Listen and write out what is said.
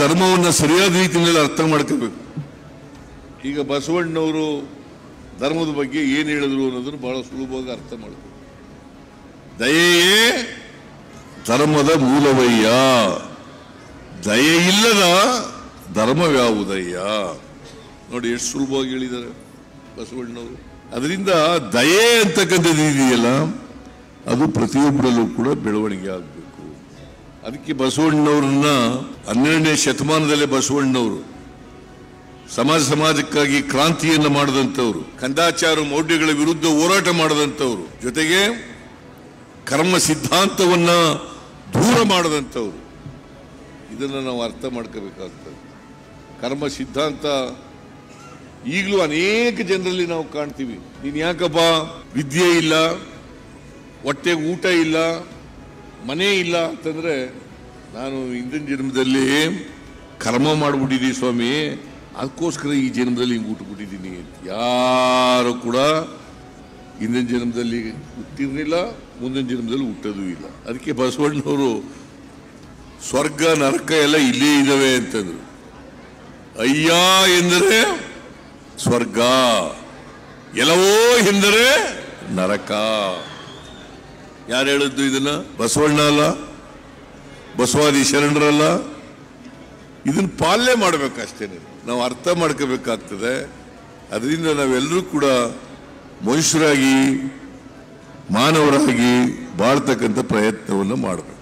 ಧರ್ಮವನ್ನು ಸರಿಯಾದ ರೀತಿಯಲ್ಲಿ ಅರ್ಥ ಮಾಡ್ಕೋಬೇಕು. ಈಗ ಬಸವಣ್ಣವರು ಧರ್ಮದ ಬಗ್ಗೆ ಏನು ಹೇಳಿದ್ರು ಅನ್ನೋದನ್ನು ಬಹಳ ಸುಲಭವಾಗಿ ಅರ್ಥ ಮಾಡಬೇಕು. ದಯೆಯೇ ಧರ್ಮದ ಮೂಲವಯ್ಯ, ದಯೆ ಇಲ್ಲದ ಧರ್ಮವ್ಯಾವುದಯ್ಯ. ನೋಡಿ ಎಷ್ಟು ಸುಲಭವಾಗಿ ಹೇಳಿದ್ದಾರೆ ಬಸವಣ್ಣವರು. ಅದರಿಂದ ದಯೆ ಅಂತಕ್ಕಂಥದ್ದು ಇದೆಯಲ್ಲ, ಅದು ಪ್ರತಿಯೊಬ್ಬರಲ್ಲೂ ಕೂಡ ಬೆಳವಣಿಗೆ ಆಗಬೇಕು. ಅದಕ್ಕೆ ಬಸವಣ್ಣವ್ರನ್ನ 12ನೇ ಶತಮಾನದಲ್ಲೇ ಬಸವಣ್ಣವರು ಸಮಾಜಕ್ಕಾಗಿ ಕ್ರಾಂತಿಯನ್ನು ಮಾಡಿದಂಥವ್ರು, ಕಂದಾಚಾರ ಮೌಢ್ಯಗಳ ವಿರುದ್ಧ ಹೋರಾಟ ಮಾಡಿದಂಥವ್ರು, ಜೊತೆಗೆ ಕರ್ಮ ಸಿದ್ಧಾಂತವನ್ನ ದೂರ ಮಾಡಿದಂಥವ್ರು. ಇದನ್ನು ನಾವು ಅರ್ಥ ಮಾಡ್ಕೋಬೇಕಾಗ್ತದೆ. ಕರ್ಮ ಸಿದ್ಧಾಂತ ಈಗಲೂ ಅನೇಕ ಜನರಲ್ಲಿ ನಾವು ಕಾಣ್ತೀವಿ. ನೀನು ಯಾಕಪ್ಪ ವಿದ್ಯೆ ಇಲ್ಲ, ಹೊಟ್ಟೆಗೆ ಊಟ ಇಲ್ಲ, ಮನೆ ಇಲ್ಲ ಅಂತಂದ್ರೆ, ನಾನು ಹಿಂದಿನ ಜನ್ಮದಲ್ಲಿ ಕರ್ಮ ಮಾಡಿಬಿಟ್ಟಿದ್ದೀನಿ ಸ್ವಾಮಿ, ಅದಕ್ಕೋಸ್ಕರ ಈ ಜನ್ಮದಲ್ಲಿ ಹಿಂಗೆ ಹುಟ್ಟುಬಿಟ್ಟಿದ್ದೀನಿ. ಯಾರು ಕೂಡ ಹಿಂದಿನ ಜನ್ಮದಲ್ಲಿ ಹುಟ್ಟಿರಲಿಲ್ಲ, ಮುಂದಿನ ಜನ್ಮದಲ್ಲಿ ಹುಟ್ಟೋದು ಇಲ್ಲ. ಅದಕ್ಕೆ ಬಸವಣ್ಣವರು ಸ್ವರ್ಗ ನರಕ ಎಲ್ಲ ಇಲ್ಲೇ ಇದ್ದಾವೆ ಅಂತಂದ್ರು. ಅಯ್ಯ ಎಂದರೆ ಸ್ವರ್ಗ, ಎಲ್ಲವೋ ಎಂದರೆ ನರಕ. ಯಾರು ಹೇಳಿದ್ದು ಇದನ್ನ? ಬಸವಣ್ಣ ಅಲ್ಲ, ಬಸವಾದಿ ಶರಣರಲ್ಲ. ಇದನ್ನ ಪಾಲನೆ ಮಾಡಬೇಕಷ್ಟೇನೆ, ನಾವು ಅರ್ಥ ಮಾಡ್ಕೋಬೇಕಾಗ್ತದೆ. ಅದರಿಂದ ನಾವೆಲ್ಲರೂ ಕೂಡ ಮನುಷ್ಯರಾಗಿ ಮಾನವರಾಗಿ ಬಾಳ್ತಕ್ಕಂಥ ಪ್ರಯತ್ನವನ್ನು ಮಾಡಬೇಕು.